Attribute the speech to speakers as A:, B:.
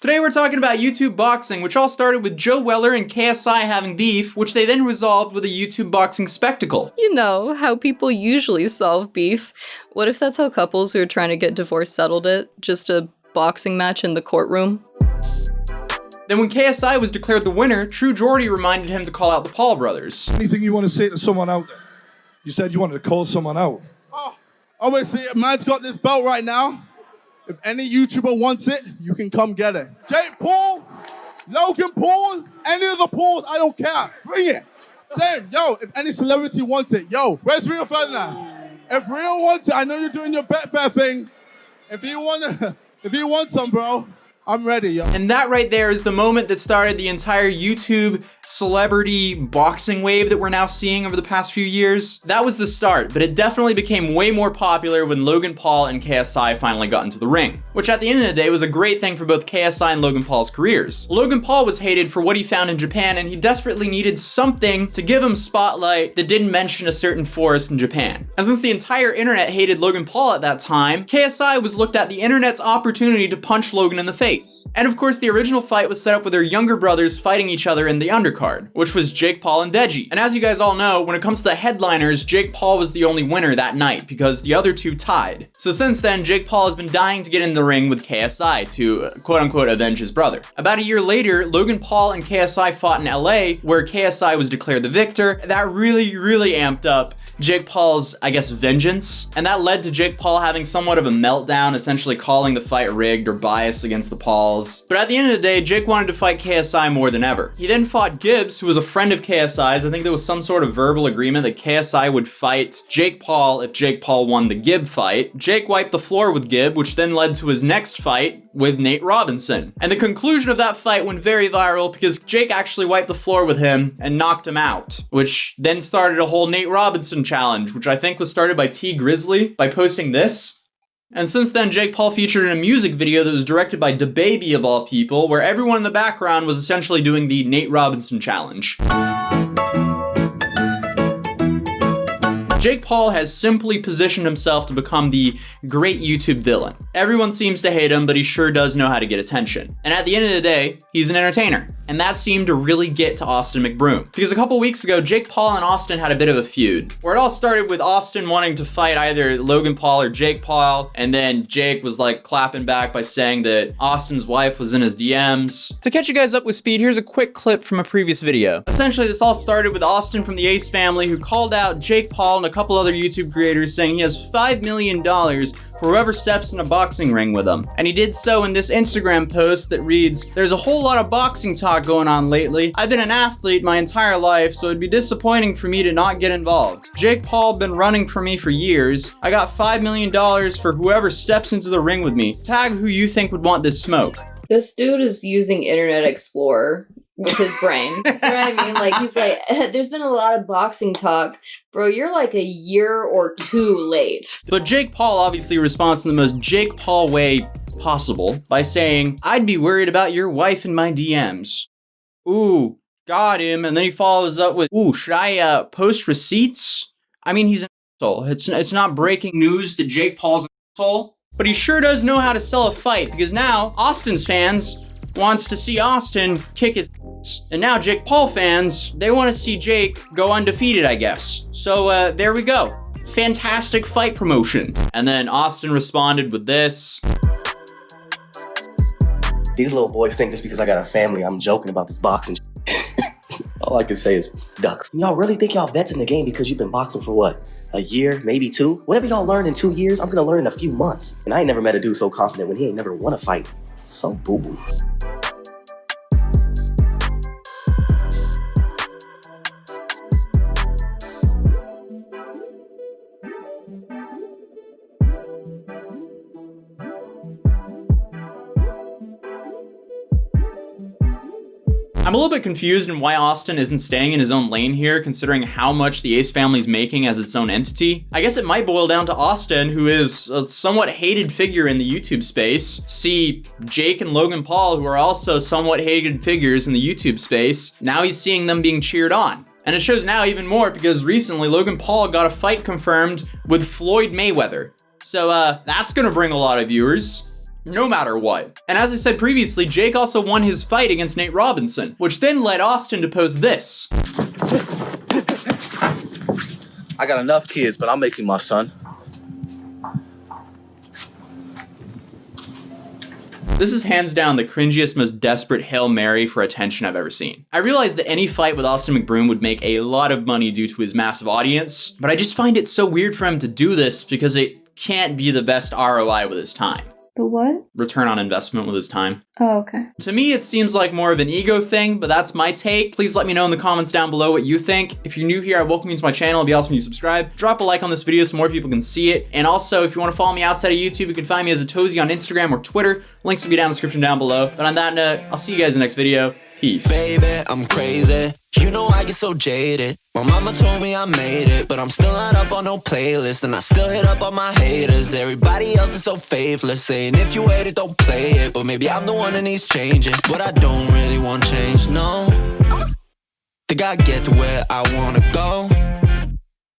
A: Today we're talking about YouTube boxing, which all started with Joe Weller and KSI having beef, which they then resolved with a YouTube boxing spectacle.
B: You know, how people usually solve beef. What if that's how couples who are trying to get divorced settled it? Just a boxing match in the courtroom?
A: Then when KSI was declared the winner, True Geordie reminded him to call out the Paul brothers.
C: Anything you want to say to someone out there? You said you wanted to call someone out.
D: Oh, obviously, man's got this belt right now. If any YouTuber wants it, you can come get it. Jake Paul, Logan Paul, any of the Pauls, I don't care. Bring it. Same, yo, if any celebrity wants it, yo, where's Rio Ferdinand? If Rio wants it, I know you're doing your Betfair thing. If you want some, bro, I'm ready, yo.
A: And that right there is the moment that started the entire YouTube celebrity boxing wave that we're now seeing over the past few years. That was the start, but it definitely became way more popular when Logan Paul and KSI finally got into the ring, which at the end of the day was a great thing for both KSI and Logan Paul's careers. Logan Paul was hated for what he found in Japan, and he desperately needed something to give him spotlight that didn't mention a certain forest in Japan. And since the entire internet hated Logan Paul at that time, KSI was looked at the internet's opportunity to punch Logan in the face. And of course, the original fight was set up with their younger brothers fighting each other in the undercard, which was Jake Paul and Deji. And as you guys all know, when it comes to the headliners, Jake Paul was the only winner that night because the other two tied. So since then, Jake Paul has been dying to get in the ring with KSI to quote-unquote avenge his brother. About a year later, Logan Paul and KSI fought in LA, where KSI was declared the victor. That really amped up Jake Paul's, I guess, vengeance, and that led to Jake Paul having somewhat of a meltdown, essentially calling the fight rigged or biased against the Pauls. But at the end of the day, Jake wanted to fight KSI more than ever. He then fought Gibbs, who was a friend of KSI's. I think there was some sort of verbal agreement that KSI would fight Jake Paul if Jake Paul won the Gibb fight. Jake wiped the floor with Gibb, which then led to his next fight with Nate Robinson. And the conclusion of that fight went very viral because Jake actually wiped the floor with him and knocked him out, which then started a whole Nate Robinson challenge, which I think was started by T Grizzly by posting this. And since then, Jake Paul featured in a music video that was directed by DaBaby of all people, where everyone in the background was essentially doing the Nate Robinson challenge. Jake Paul has simply positioned himself to become the great YouTube villain. Everyone seems to hate him, but he sure does know how to get attention. And at the end of the day, he's an entertainer. And that seemed to really get to Austin McBroom. Because a couple weeks ago, Jake Paul and Austin had a bit of a feud, where it all started with Austin wanting to fight either Logan Paul or Jake Paul, and then Jake was like clapping back by saying that Austin's wife was in his DMs. To catch you guys up with speed, here's a quick clip from a previous video. Essentially, this all started with Austin from the Ace family, who called out Jake Paul and a couple other YouTube creators saying he has $5 million for whoever steps in a boxing ring with him. And he did so in this Instagram post that reads, "There's a whole lot of boxing talk going on lately. I've been an athlete my entire life, so it'd be disappointing for me to not get involved. Jake Paul been running for me for years. I got $5 million for whoever steps into the ring with me. Tag who you think would want this smoke."
B: This dude is using Internet Explorer with his brain. You know what I mean? Like, he's like, there's been a lot of boxing talk. Bro, you're like a year or two late.
A: But Jake Paul obviously responds in the most Jake Paul way possible by saying, "I'd be worried about your wife in my DMs." Ooh, got him. And then he follows up with, "Ooh, should I post receipts?" I mean, he's an asshole. It's not breaking news that Jake Paul's an asshole, but he sure does know how to sell a fight, because now Austin's fans wants to see Austin kick his ass. And now Jake Paul fans, they want to see Jake go undefeated, I guess. So there we go. Fantastic fight promotion. And then Austin responded with this.
E: These little boys think just because I got a family, I'm joking about this boxing. All I can say is ducks. Y'all really think y'all vets in the game because you've been boxing for what? A year, maybe two? Whatever y'all learned in 2 years, I'm gonna learn in a few months. And I ain't never met a dude so confident when he ain't never won a fight. So boo-boo.
A: I'm a little bit confused in why Austin isn't staying in his own lane here, considering how much the Ace family's making as its own entity. I guess it might boil down to Austin, who is a somewhat hated figure in the YouTube space. See Jake and Logan Paul, who are also somewhat hated figures in the YouTube space. Now he's seeing them being cheered on. And it shows now even more because recently Logan Paul got a fight confirmed with Floyd Mayweather. So that's gonna bring a lot of viewers. no matter what. And as I said previously, Jake also won his fight against Nate Robinson, which then led Austin to post this.
F: I got enough kids, but I'm making my son.
A: This is hands down the cringiest, most desperate Hail Mary for attention I've ever seen. I realize that any fight with Austin McBroom would make a lot of money due to his massive audience, but I just find it so weird for him to do this because it can't be the best ROI with his time.
G: The what?
A: Return on investment with his time.
G: Oh, okay.
A: To me, it seems like more of an ego thing, but that's my take. Please let me know in the comments down below what you think. If you're new here, I welcome you to my channel. It'd be awesome if you subscribe. Drop a like on this video so more people can see it. And also, if you want to follow me outside of YouTube, you can find me as Atozy on Instagram or Twitter. Links will be down in the description down below. But on that note, I'll see you guys in the next video. Peace.
H: Baby, I'm crazy. You know I get so jaded. My mama told me I made it, but I'm still not up on no playlist, and I still hit up on my haters. Everybody else is so faithless, saying if you hate it, don't play it. But maybe I'm the one that needs changing, but I don't really want change, no. Think I get to where I wanna go.